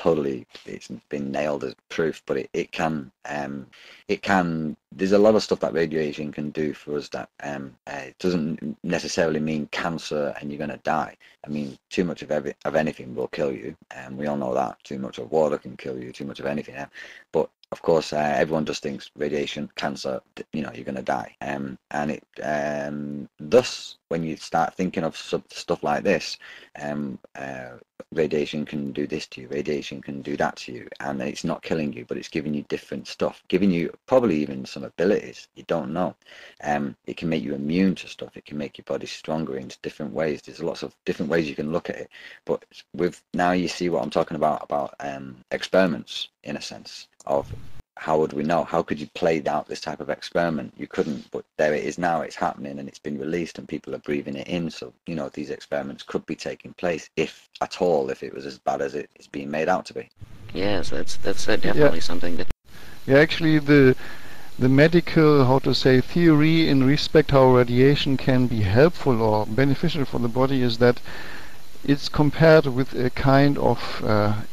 totally, it's been nailed as proof, but it can, there's a lot of stuff that radiation can do for us that it doesn't necessarily mean cancer and you're going to die. I mean, too much of anything will kill you, and we all know that. Too much of water can kill you, too much of anything. But of course, everyone just thinks radiation, cancer, you know, you're going to die. And it, thus, when you start thinking of stuff like this, radiation can do this to you, radiation can do that to you, and it's not killing you, but it's giving you different stuff, giving you probably even some abilities you don't know. It can make you immune to stuff, it can make your body stronger in different ways. There's lots of different ways you can look at it, but with now you see what I'm talking about experiments, in a sense of how would we know? How could you play out this type of experiment? You couldn't, but there it is now. It's happening and it's been released and people are breathing it in. So, you know, these experiments could be taking place, if at all, if it was as bad as it's being made out to be. Yes, that's definitely something that... Yeah, actually the medical, how to say, theory in respect how radiation can be helpful or beneficial for the body is that it's compared with a kind of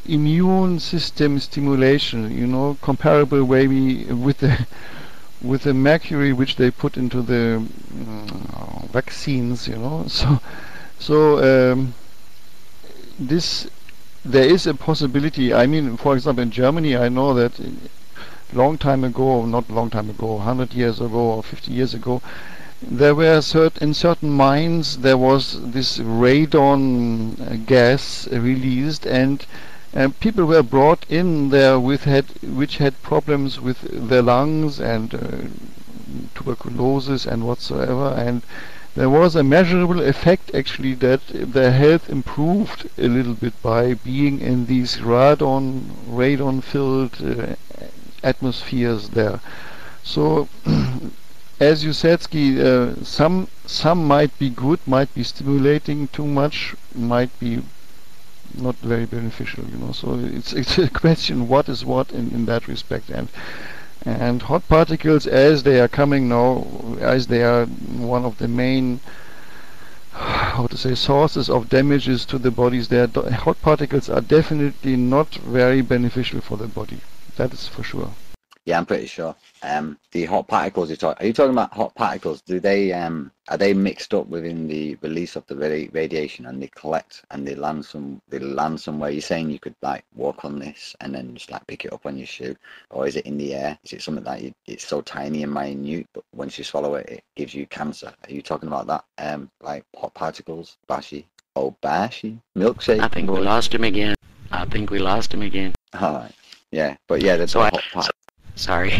immune system stimulation, you know, comparable way with the mercury which they put into the vaccines, you know. So this, there is a possibility. I mean, for example, in Germany, I know that long time ago, not long time ago, 100 years ago or 50 years ago, there were in certain mines there was this radon gas released, and people were brought in there which had problems with their lungs and tuberculosis and whatsoever, and there was a measurable effect actually that their health improved a little bit by being in these radon filled atmospheres there. So as you said, Ski, some might be good, might be stimulating. Too much might be not very beneficial, you know. So it's a question what is what in that respect. And hot particles, as they are coming now, as they are one of the main, how to say, sources of damages to the bodies, hot particles are definitely not very beneficial for the body. That is for sure. Yeah, I'm pretty sure. The hot particles are you talking about hot particles? Do they are they mixed up within the release of the radiation, and they collect and they land somewhere? You're saying you could like walk on this and then just like pick it up on your shoe, or is it in the air? Is it something that it's so tiny and minute, but once you swallow it, it gives you cancer? Are you talking about that? Like hot particles, Bashi? Oh, Bashi, milkshake. I think we lost him again. All right. Yeah, but yeah, that's hot particles. Sorry.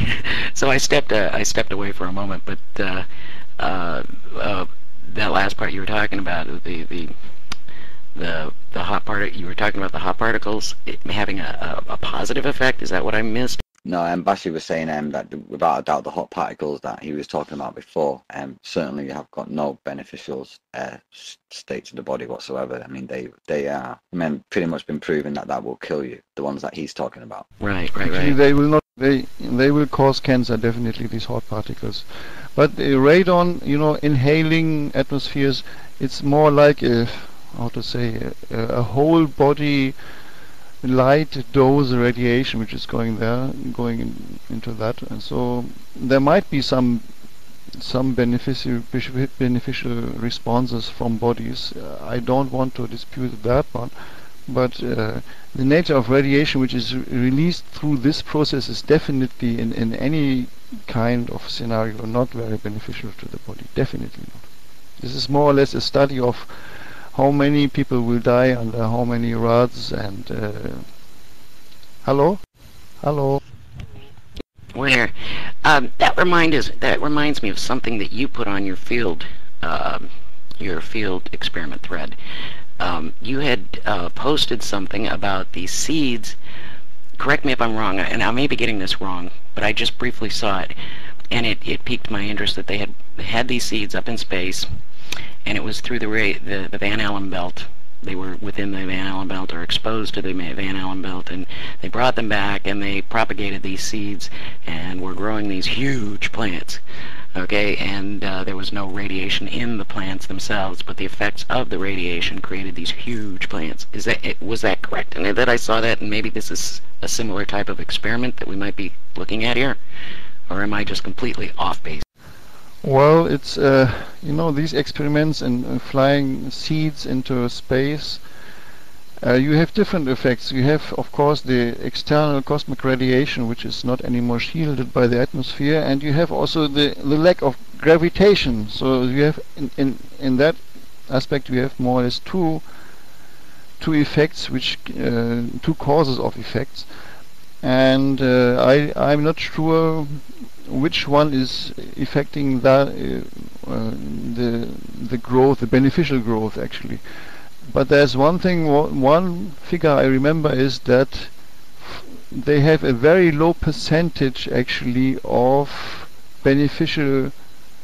So I stepped away for a moment, but that last part you were talking about, the hot part, you were talking about the hot particles having a positive effect. Is that what I missed? No, Bashi was saying that without a doubt the hot particles that he was talking about before certainly have got no beneficial state to the body whatsoever. I mean, they are pretty much been proven that will kill you. The ones that he's talking about. Right. Actually, they will not. They will cause cancer, definitely, these hot particles. But radon, you know, inhaling atmospheres, it's more like a a whole body light dose radiation which is going into that, and so there might be some beneficial responses from bodies. I don't want to dispute that one, but the nature of radiation which is released through this process is definitely in any kind of scenario not very beneficial to the body. Definitely not. This is more or less a study of how many people will die under how many rods, and hello. We're here. That reminds me of something that you put on your field experiment thread. You had posted something about these seeds. Correct me if I'm wrong, and I may be getting this wrong, but I just briefly saw it, and it piqued my interest that they had these seeds up in space, and it was through the Van Allen belt. They were within the Van Allen belt or exposed to the Van Allen belt, and they brought them back and they propagated these seeds and were growing these huge plants. Okay, and there was no radiation in the plants themselves, but the effects of the radiation created these huge plants. Was that correct? And that I saw that, and maybe this is a similar type of experiment that we might be looking at here, or am I just completely off base? Well, it's these experiments in flying seeds into space. You have different effects. You have, of course, the external cosmic radiation, which is not anymore shielded by the atmosphere, and you have also the lack of gravitation. So you have, in that aspect, you have more or less two effects, which two causes of effects, and I'm not sure which one is affecting that the growth, the beneficial growth, actually. But there's one thing, one figure I remember is that they have a very low percentage actually of beneficial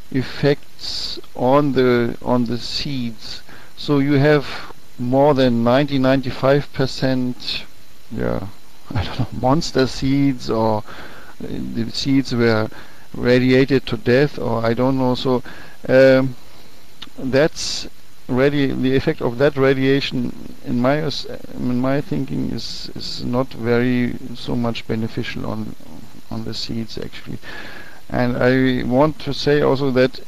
effects on the seeds. So you have more than 95%, yeah, I don't know, monster seeds, or the seeds were radiated to death, or I don't know. So that's the effect of that radiation, in my thinking, is not very so much beneficial on the seeds, actually. And I want to say also that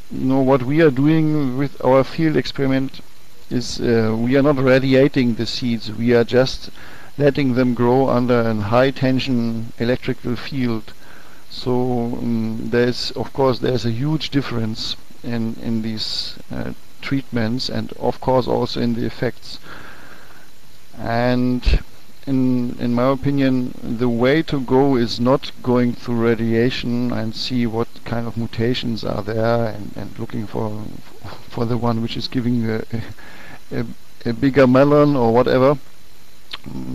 what we are doing with our field experiment is we are not radiating the seeds. We are just letting them grow under a high tension electrical field. So there's a huge difference in these treatments, and of course also in the effects. And in my opinion, the way to go is not going through radiation and see what kind of mutations are there, and looking for the one which is giving you a bigger melon or whatever,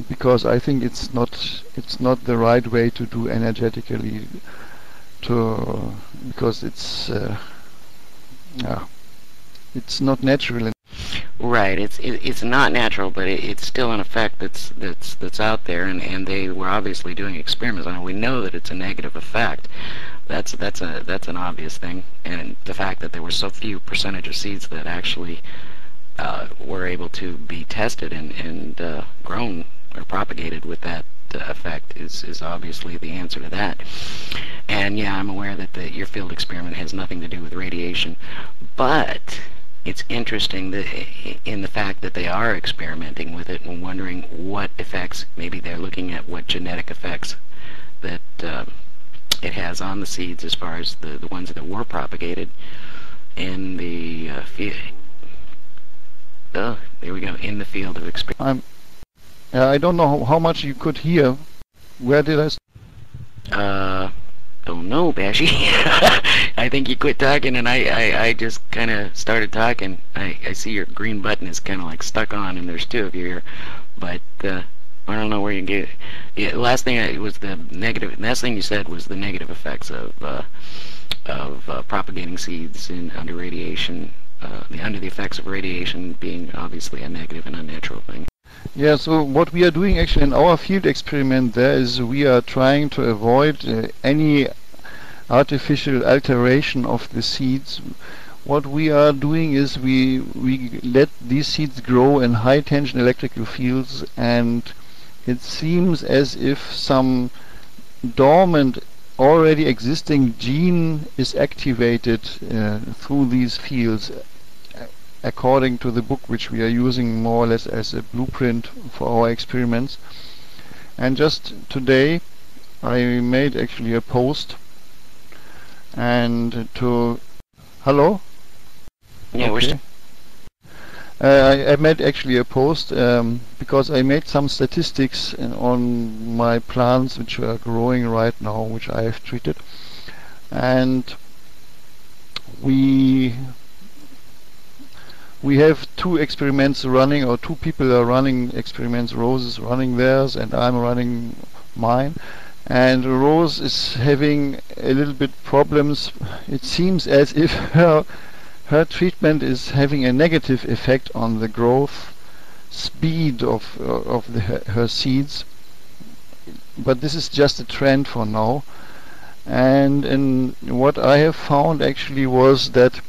because I think it's not the right way to do energetically, because it's it's not natural. Right. It's not natural, but it's still an effect that's out there, and they were obviously doing experiments on it. We know that it's a negative effect. That's an obvious thing, and the fact that there were so few percentage of seeds that actually were able to be tested and grown or propagated with that effect is obviously the answer to that. And yeah, I'm aware that your field experiment has nothing to do with radiation, but it's interesting that in the fact that they are experimenting with it and wondering what effects, maybe they're looking at what genetic effects that it has on the seeds as far as the ones that were propagated in the field. Oh, there we go, in the field of experiment. I don't know how much you could hear. Where did Don't know, Bashi. I think you quit talking, and I just kind of started talking. I see your green button is kind of like stuck on, and there's two of you here, but I don't know where you can get it. Yeah, last thing was the negative. Last thing you said was the negative effects of propagating seeds under radiation. Under the effects of radiation being obviously a negative and unnatural thing. Yeah, so what we are doing actually in our field experiment there is we are trying to avoid any artificial alteration of the seeds. What we are doing is we let these seeds grow in high tension electrical fields, and it seems as if some dormant already existing gene is activated through these fields, according to the book which we are using more or less as a blueprint for our experiments. And just today I made actually a post, and hello? Yeah, okay. I made actually a post because I made some statistics on my plants which are growing right now, which I have treated, and we have two experiments running, or two people are running experiments. Rose is running theirs and I'm running mine, and Rose is having a little bit problems. It seems as if her treatment is having a negative effect on the growth speed of her seeds, but this is just a trend for now. And what I have found actually was that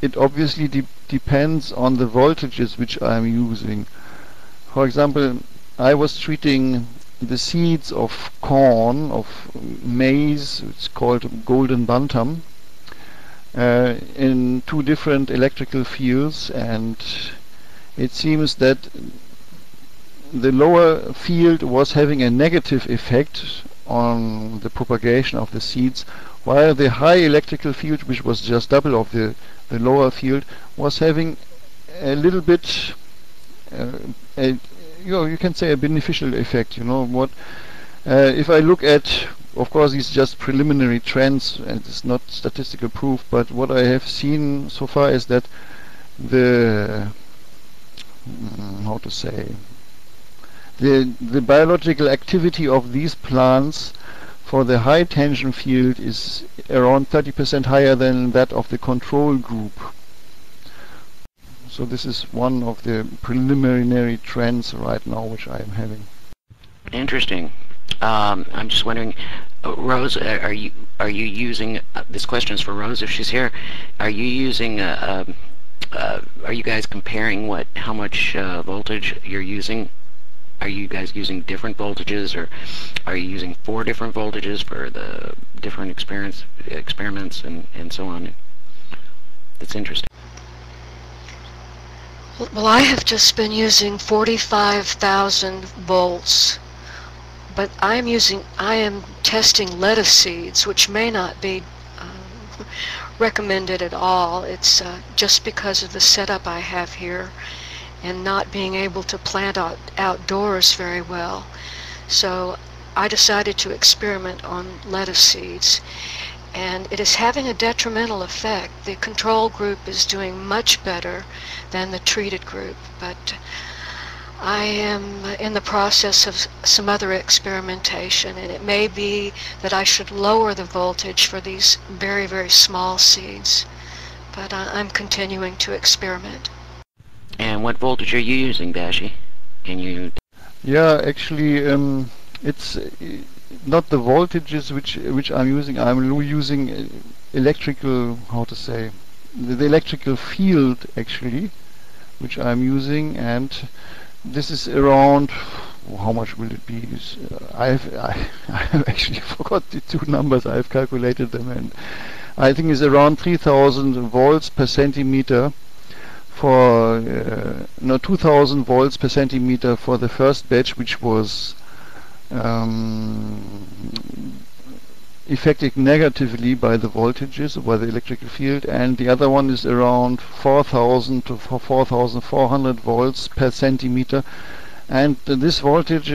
it obviously depends on the voltages which I'm using. For example, I was treating the seeds of corn, of maize, it's called golden bantam, in two different electrical fields, and it seems that the lower field was having a negative effect on the propagation of the seeds, while the high electrical field, which was just double of the lower field, was having a little bit, you can say a beneficial effect. You know what? If I look at, of course, these just preliminary trends, and it's not statistical proof, but what I have seen so far is that the how to say, the biological activity of these plants for the high tension field is around 30% higher than that of the control group. So this is one of the preliminary trends right now which I am having. Interesting. I'm just wondering, Rose, are you using this question is for Rose if she's here? Are you using are you guys comparing how much voltage you're using? Are you guys using different voltages, or are you using 4 different voltages for the different experiments and so on? That's interesting. Well, I have just been using 45,000 volts, but I am testing lettuce seeds, which may not be recommended at all. It's just because of the setup I have here and not being able to plant outdoors very well. So I decided to experiment on lettuce seeds, and it is having a detrimental effect. The control group is doing much better than the treated group, but I am in the process of some other experimentation, and it may be that I should lower the voltage for these very, very small seeds, but I'm continuing to experiment. And what voltage are you using, Bashi? Can you? Yeah, actually, it's not the voltages which I'm using. I'm using electrical, how to say, the electrical field actually, which I'm using, and this is around, how much will it be? I have actually forgot the two numbers. I've calculated them, and I think it's around 3000 volts per centimeter for 2000 volts per centimeter for the first batch, which was affected negatively by the voltages, by the electrical field, and the other one is around 4000 to 4400 volts per centimeter, and this voltage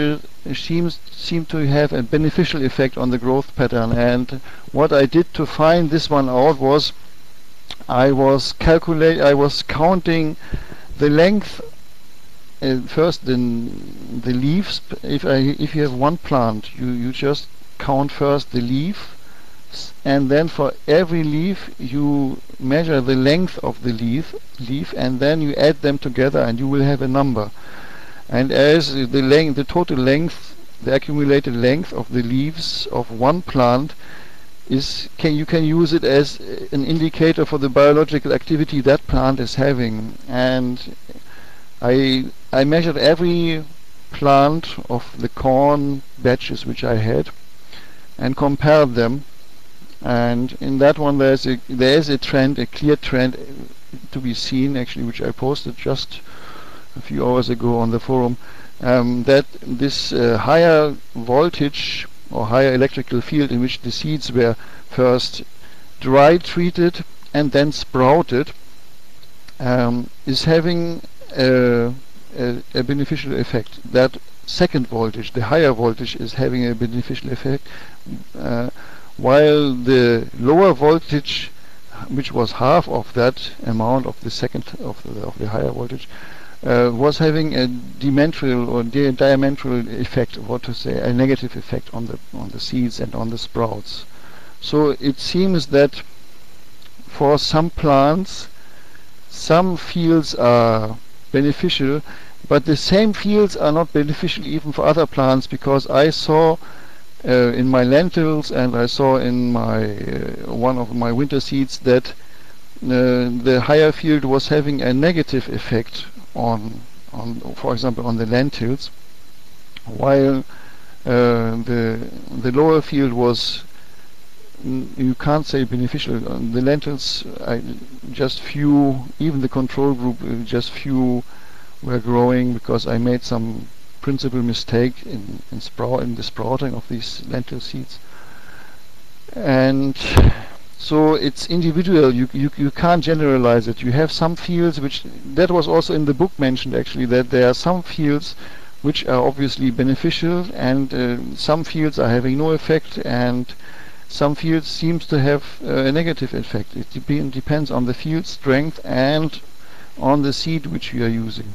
seem to have a beneficial effect on the growth pattern. And what I did to find this one out was I was counting the length, first the leaves. If you have one plant, you just count first the leaf, and then for every leaf you measure the length of the leaf, and then you add them together, and you will have a number. And as the total length, the accumulated length of the leaves of one plant you can use it as an indicator for the biological activity that plant is having. And I measured every plant of the corn batches which I had and compared them, and in that one there is a trend, a clear trend to be seen actually, which I posted just a few hours ago on the forum, that this higher voltage or higher electrical field in which the seeds were first dry treated and then sprouted is having a beneficial effect. That second voltage, the higher voltage, is having a beneficial effect, while the lower voltage, which was half of that amount of the second of the higher voltage, was having a diametral effect, a negative effect on the seeds and on the sprouts. So it seems that for some plants, some fields are beneficial, but the same fields are not beneficial even for other plants, because I saw in my lentils, and I saw in my one of my winter seeds that the higher field was having a negative effect on, for example, on the lentils, while the lower field was, you can't say beneficial. The lentils, just few, even the control group, just few were growing because I made some principal mistake in the sprouting of these lentil seeds. And so it's individual. You can't generalize it. You have some fields which, that was also in the book mentioned actually, that there are some fields which are obviously beneficial, and some fields are having no effect, and some fields seems to have a negative effect. It depends on the field strength and on the seed which you are using.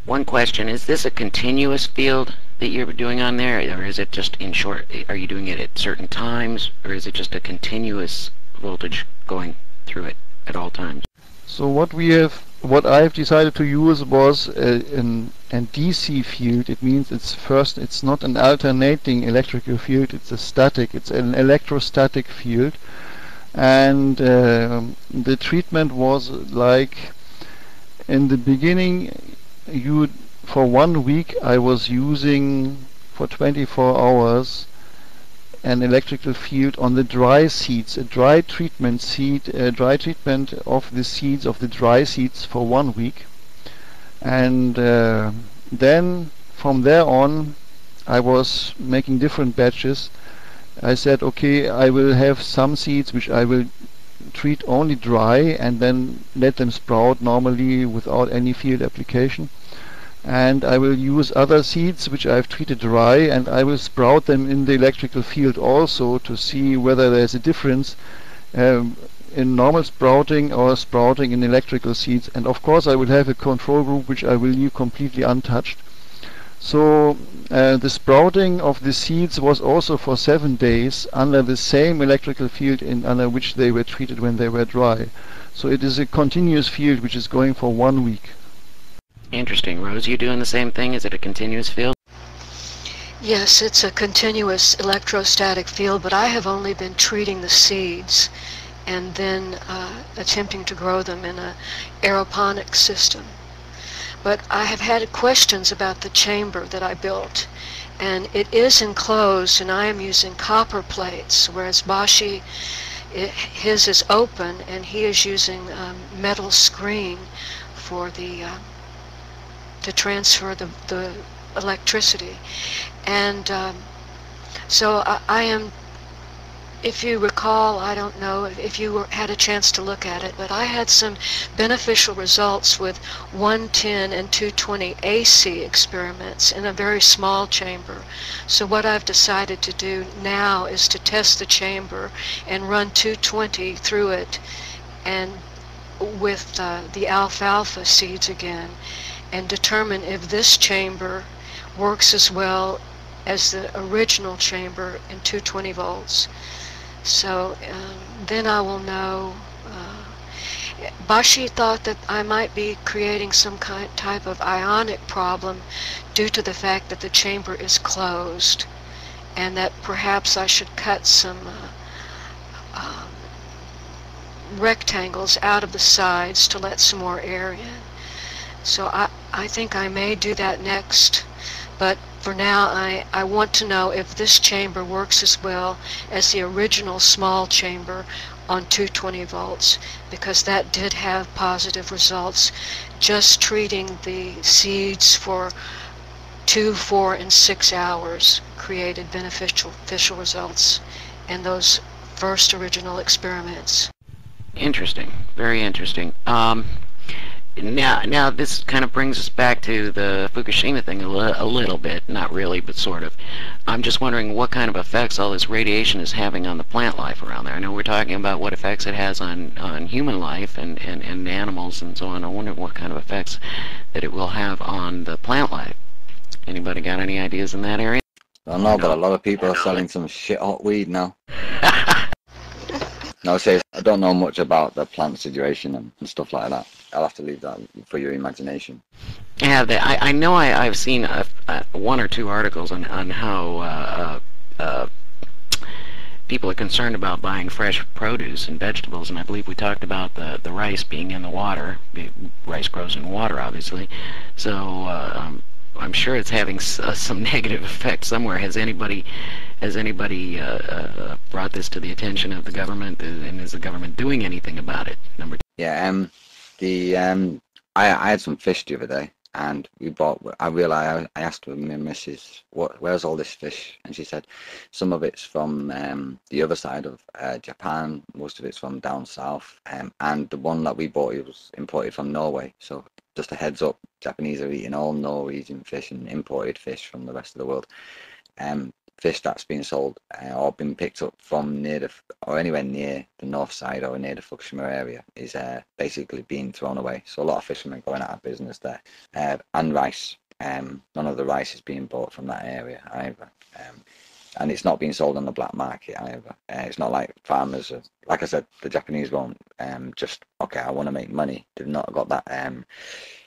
One question, is this a continuous field that you're doing on there, or is it just in short, are you doing it at certain times, or is it just a continuous voltage going through it at all times? So what I've decided to use was a DC field. It means it's not an alternating electrical field, it's an electrostatic field. And the treatment was like, in the beginning, for 1 week I was using for 24 hours an electrical field on the dry seeds, a dry treatment of the seeds, of the dry seeds, for 1 week. And then from there on I was making different batches. I said, okay, I will have some seeds which I will treat only dry and then let them sprout normally without any field application. And I will use other seeds which I've treated dry, and I will sprout them in the electrical field also to see whether there's a difference in normal sprouting or sprouting in electrical seeds. And of course I will have a control group which I will leave completely untouched. So the sprouting of the seeds was also for 7 days under the same electrical field under which they were treated when they were dry. So it is a continuous field which is going for 1 week. Interesting. Rose, you doing the same thing? Is it a continuous field? Yes, it's a continuous electrostatic field, but I have only been treating the seeds and then attempting to grow them in an aeroponic system. But I have had questions about the chamber that I built, and it is enclosed, and I am using copper plates, whereas Bashi, his is open, and he is using metal screen for to transfer the electricity. And so I am, if you recall, I don't know if you had a chance to look at it, but I had some beneficial results with 110 and 220 AC experiments in a very small chamber. So what I've decided to do now is to test the chamber and run 220 through it, and with the alfalfa seeds again, and determine if this chamber works as well as the original chamber in 220 volts. So then I will know. Bashi thought that I might be creating some type of ionic problem due to the fact that the chamber is closed, and that perhaps I should cut some rectangles out of the sides to let some more air in. So I think I may do that next, but for now I want to know if this chamber works as well as the original small chamber on 220 volts, because that did have positive results. Just treating the seeds for 2, 4, and 6 hours created beneficial results in those first original experiments. Interesting. Very interesting. Now this kind of brings us back to the Fukushima thing a little bit, not really, but sort of. I'm just wondering what kind of effects all this radiation is having on the plant life around there. I know we're talking about what effects it has on human life and animals and so on. I wonder what kind of effects that it will have on the plant life. Anybody got any ideas in that area? I don't know, but a lot of people are selling some shit hot weed now. No, seriously, I don't know much about the plant situation and stuff like that. I'll have to leave that for your imagination. Yeah, I know I've seen 1 or 2 articles on how uh, people are concerned about buying fresh produce and vegetables, and I believe we talked about the rice being in the water. Rice grows in water, obviously, so I'm sure it's having some negative effect somewhere. Has anybody brought this to the attention of the government, and is the government doing anything about it? Number two. Yeah, the I had some fish the other day, and we bought. I realized I asked my missus, where's all this fish, and she said some of it's from the other side of Japan, most of it's from down south, and the one that we bought, it was imported from Norway. So just a heads up, Japanese are eating all Norwegian fish and imported fish from the rest of the world. Fish that's been sold or been picked up from near or anywhere near the north side or near the Fukushima area is basically being thrown away. So a lot of fishermen going out of business there. And rice. None of the rice is being bought from that area either. And it's not being sold on the black market either. It's not like farmers are, like I said, the Japanese won't just, okay, I want to make money. They've not got that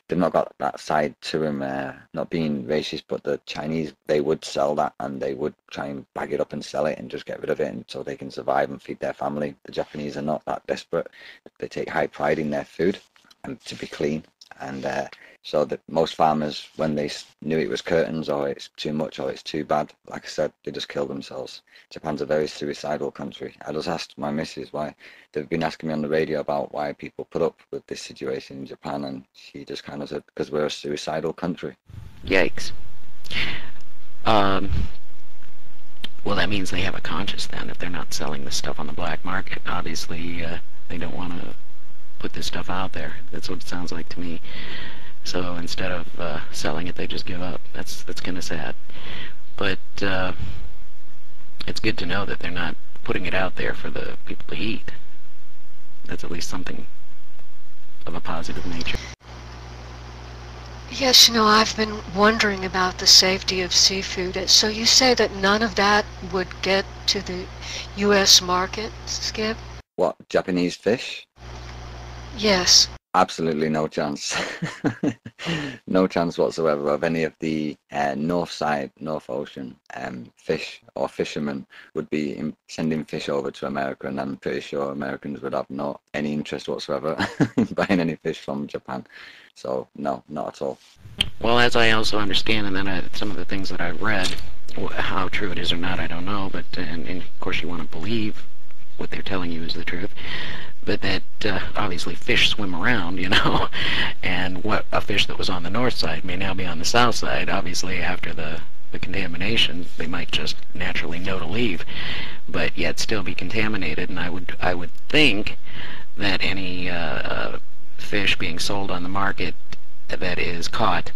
they've not got that side to them, not being racist, but the Chinese, they would sell that, and they would try and bag it up and sell it and just get rid of it, and so they can survive and feed their family. The Japanese are not that desperate. They take high pride in their food and to be clean, and so that most farmers, when they knew it was curtains or it's too much or it's too bad, like I said, they just killed themselves. Japan's a very suicidal country. I just asked my missus why. They've been asking me on the radio about why people put up with this situation in Japan, and she just kind of said, because we're a suicidal country. Yikes. Well, that means they have a conscience then, if they're not selling this stuff on the black market. Obviously, they don't want to put this stuff out there. That's what it sounds like to me. So instead of selling it, they just give up. That's kind of sad. But it's good to know that they're not putting it out there for the people to eat. That's at least something of a positive nature. Yes, I've been wondering about the safety of seafood. So you say that none of that would get to the U.S. market, Skip? What, Japanese fish? Yes. Absolutely no chance. No chance whatsoever of any of the North Ocean fish or fishermen would be sending fish over to America, and I'm pretty sure Americans would have any interest whatsoever in buying any fish from Japan. So no, not at all. Well, as I also understand, and then some of the things that I've read, how true it is or not, I don't know, but and of course you want to believe what they're telling you is the truth, but that obviously fish swim around, and what a fish that was on the north side may now be on the south side. Obviously, after the contamination, they might just naturally know to leave, but yet still be contaminated. And I would think that any fish being sold on the market that is caught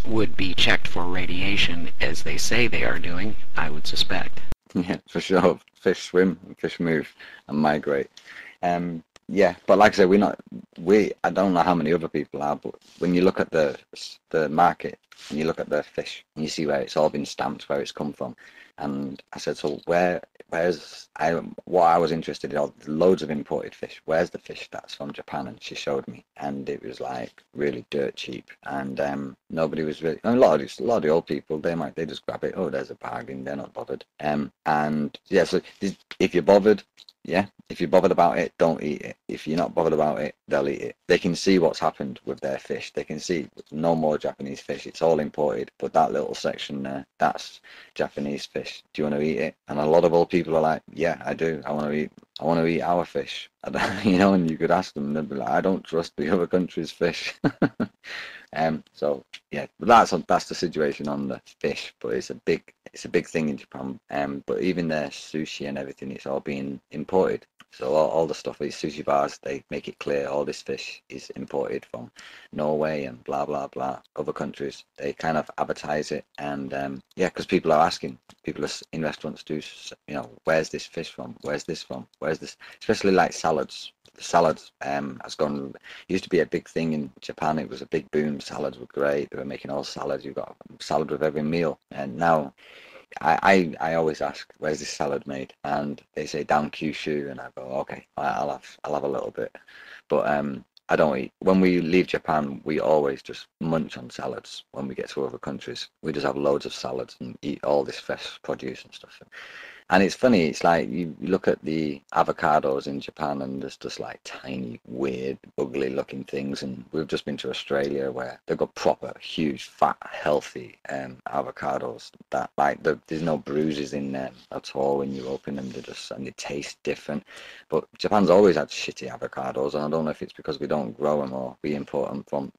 would be checked for radiation, as they say they are doing, I would suspect. Yeah, for sure. Fish swim, fish move and migrate. Yeah, but like I said, I don't know how many other people are, but when you look at the market and you look at the fish and you see where it's all been stamped, where it's come from, and I said, so what I was interested in, loads of imported fish. Where's the fish that's from Japan? And she showed me, and it was like really dirt cheap, and nobody was really. A lot of the old people, they just grab it. Oh, there's a bargain. They're not bothered. And yeah, so if you're bothered. Yeah, if you're bothered about it, don't eat it. If you're not bothered about it, they'll eat it. They can see what's happened with their fish. They can see no more Japanese fish. It's all imported. But that little section there, that's Japanese fish. Do you want to eat it? And a lot of old people are like, yeah, I do. I want to eat our fish. And you could ask them, they'll be like, I don't trust the other country's fish. So yeah, that's the situation on the fish, but it's a big thing in Japan. But even their sushi and everything, it's all being imported. So all the stuff, these sushi bars, they make it clear all this fish is imported from Norway and blah blah blah, other countries. They kind of advertise it, and yeah, because people are asking, people in restaurants do, where's this fish from? Where's this from? Where's this? Especially like salads. The salads has gone. Used to be a big thing in Japan. It was a big boom. Salads were great. They were making all salads. You got salad with every meal. And now, I always ask, where's this salad made? And they say down Kyushu, and I go, okay, I'll have a little bit. But I don't eat. When we leave Japan, we always just munch on salads. When we get to other countries, we just have loads of salads and eat all this fresh produce and stuff. And it's funny, it's like you look at the avocados in Japan and there's just like tiny, weird, ugly looking things. And we've just been to Australia where they've got proper, huge, fat, healthy avocados that like there's no bruises in them at all when you open them. And they taste different. But Japan's always had shitty avocados, and I don't know if it's because we don't grow them or we import them from,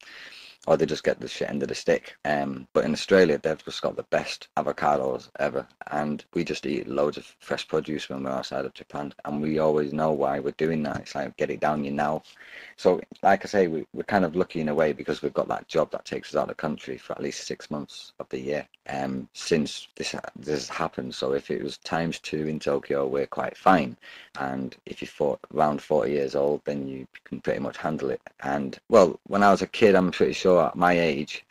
or they just get the shit end of the stick. But in Australia, they've just got the best avocados ever, and we just eat loads of fresh produce when we're outside of Japan, and we always know why we're doing that. It's like, get it down your now. So, like I say, we're kind of lucky in a way because we've got that job that takes us out of the country for at least 6 months of the year since this happened. So if it was ×2 in Tokyo, we're quite fine. And if you're around 40 years old, then you can pretty much handle it. And, well, when I was a kid, I'm pretty sure at my age,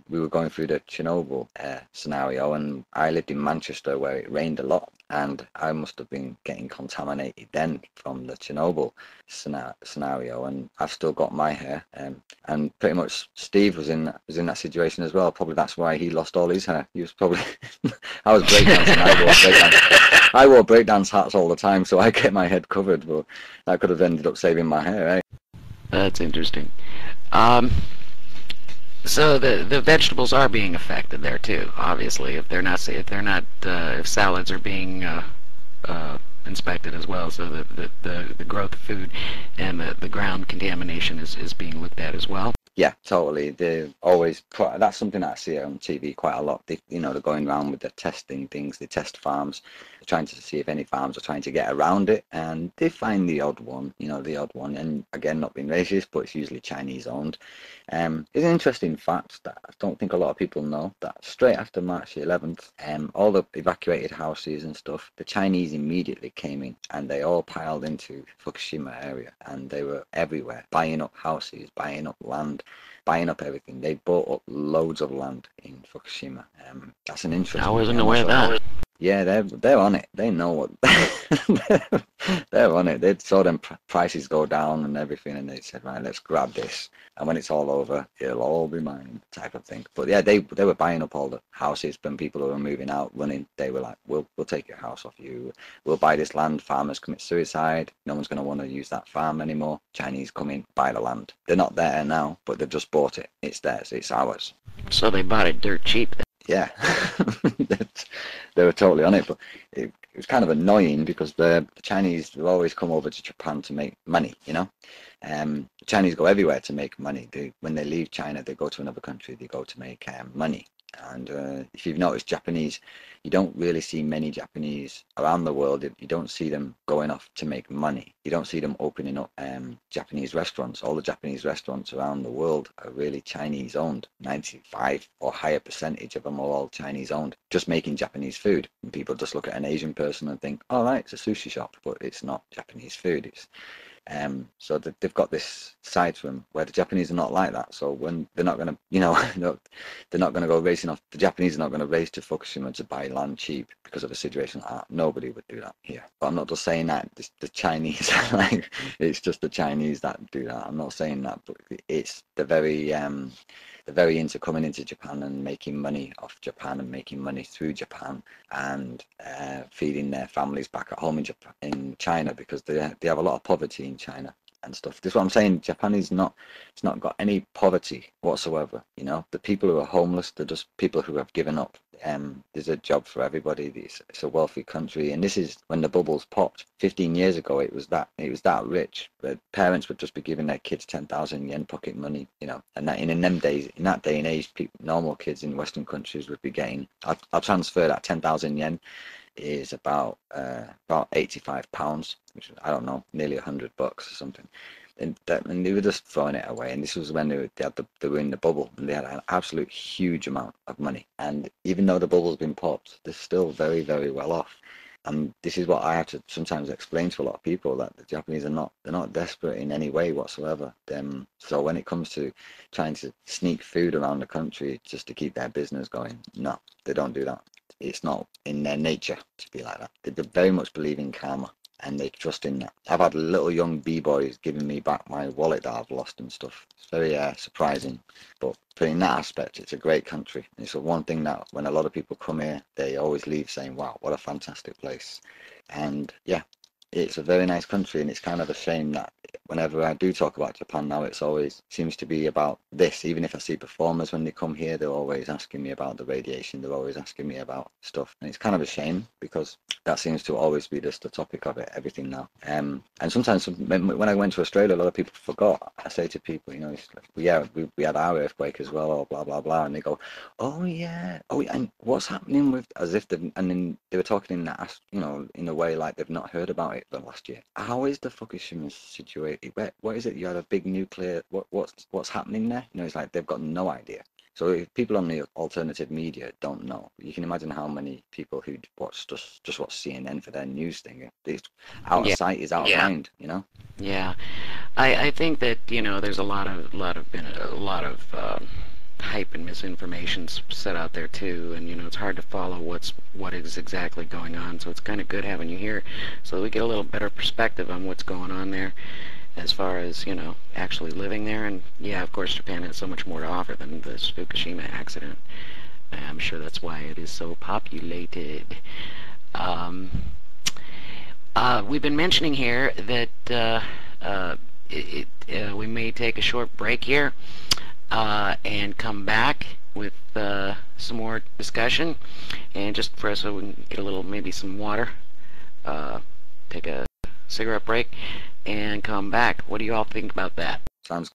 we were going through the Chernobyl scenario, and I lived in Manchester where it rained a lot. And I must have been getting contaminated then from the Chernobyl scenario, and I've still got my hair. And pretty much Steve was in that situation as well. Probably that's why he lost all his hair. He was probably I was breakdancing. I wore breakdance hats all the time, so I kept my head covered. But I could have ended up saving my hair. Eh? That's interesting. So the vegetables are being affected there too. Obviously, if salads are being inspected as well, so the growth of food and the ground contamination is being looked at as well. Yeah, totally. They always that's something that I see on TV quite a lot. They're going around with the testing things. They test farms, they're trying to see if any farms are trying to get around it, and they find the odd one. And again, not being racist, but it's usually Chinese owned. It's an interesting fact that I don't think a lot of people know, that straight after March the 11th, all the evacuated houses and stuff, the Chinese immediately came in and they all piled into Fukushima area, and they were everywhere, buying up houses, buying up land, buying up everything. They bought up loads of land in Fukushima. That's an interesting. I wasn't aware of that. Yeah, they're on it. They know what they're on it. They saw them prices go down and everything, and they said, right, let's grab this, and when it's all over, it'll all be mine, type of thing. But yeah, they were buying up all the houses. When people who were moving out, running, they were like, we'll take your house off you. We'll buy this land. Farmers commit suicide. No one's going to want to use that farm anymore. Chinese come in, buy the land. They're not there now, but they've just bought it. It's theirs. It's ours. So they bought it dirt cheap. Yeah, they were totally on it, but it was kind of annoying because the Chinese will always come over to Japan to make money, The Chinese go everywhere to make money. When they leave China, they go to another country, they go to make money. And if you've noticed, Japanese, you don't really see many Japanese around the world. You don't see them going off to make money. You don't see them opening up Japanese restaurants. All the Japanese restaurants around the world are really Chinese owned. 95 or higher percentage of them are all Chinese owned, just making Japanese food. And people just look at an Asian person and think, oh, right, it's a sushi shop, but it's not Japanese food. It's so they've got this side to them where the Japanese are not like that. So when they're not going to, they're not going to go racing off. The Japanese are not going to race to Fukushima to buy land cheap because of a situation like that. Nobody would do that here. But I'm not just saying that the Chinese, like, it's just the Chinese that do that. I'm not saying that, but it's they're very into coming into Japan and making money off Japan and making money through Japan and feeding their families back at home in China, because they have a lot of poverty in China and stuff. This is what I'm saying. Japan it's not got any poverty whatsoever. The people who are homeless, they're just people who have given up. There's a job for everybody. It's a wealthy country, and this is when the bubbles popped 15 years ago. It was that rich. The parents would just be giving their kids 10,000 yen pocket money, and that in that day and age, normal kids in Western countries would be getting. I'll transfer that 10,000 yen is about £85, which I don't know, nearly $100 or something. And they were just throwing it away. And this was when they were in the bubble, and they had an absolute huge amount of money. And even though the bubble's been popped, they're still very, very well off. And this is what I have to sometimes explain to a lot of people, that the Japanese they're not desperate in any way whatsoever. So when it comes to trying to sneak food around the country just to keep their business going, no, they don't do that. It's not in their nature to be like that. They very much believe in karma. and they trust in that. I've had little young b-boys giving me back my wallet that I've lost and stuff. It's very surprising, but in that aspect, it's a great country. It's the one thing that when a lot of people come here, they always leave saying, wow, what a fantastic place. And yeah, it's a very nice country, and it's kind of a shame that whenever I do talk about Japan now, it's always seems to be about this. Even if I see performers when they come here, they're always asking me about the radiation, they're always asking me about stuff, and it's kind of a shame because that seems to always be just the topic of it, everything now. And sometimes when I went to Australia, a lot of people forgot. I say to people, you know, it's like, yeah, we had our earthquake as well, or blah blah blah, and they go, oh yeah, and what's happening with, as if they, and then they were talking in that, you know, in a way like they've not heard about it the last year. How is the Fukushima situation? What is it? You had a big nuclear. What's happening there? You know, it's like they've got no idea. So if people on the alternative media don't know, you can imagine how many people who watch just watch CNN for their news thing. It's out of sight is out of mind. You know. Yeah, I think that, you know, there's a lot of hype and misinformation set out there too, and you know, it's hard to follow what is exactly going on. So it's kind of good having you here, so we get a little better perspective on what's going on there, as far as, you know, actually living there. And yeah, of course, Japan has so much more to offer than this Fukushima accident. I'm sure that's why it is so populated. We've been mentioning here that we may take a short break here and come back with some more discussion, and just for us so we can get a little, maybe some water, take a cigarette break, and come back. What do you all think about that? Sounds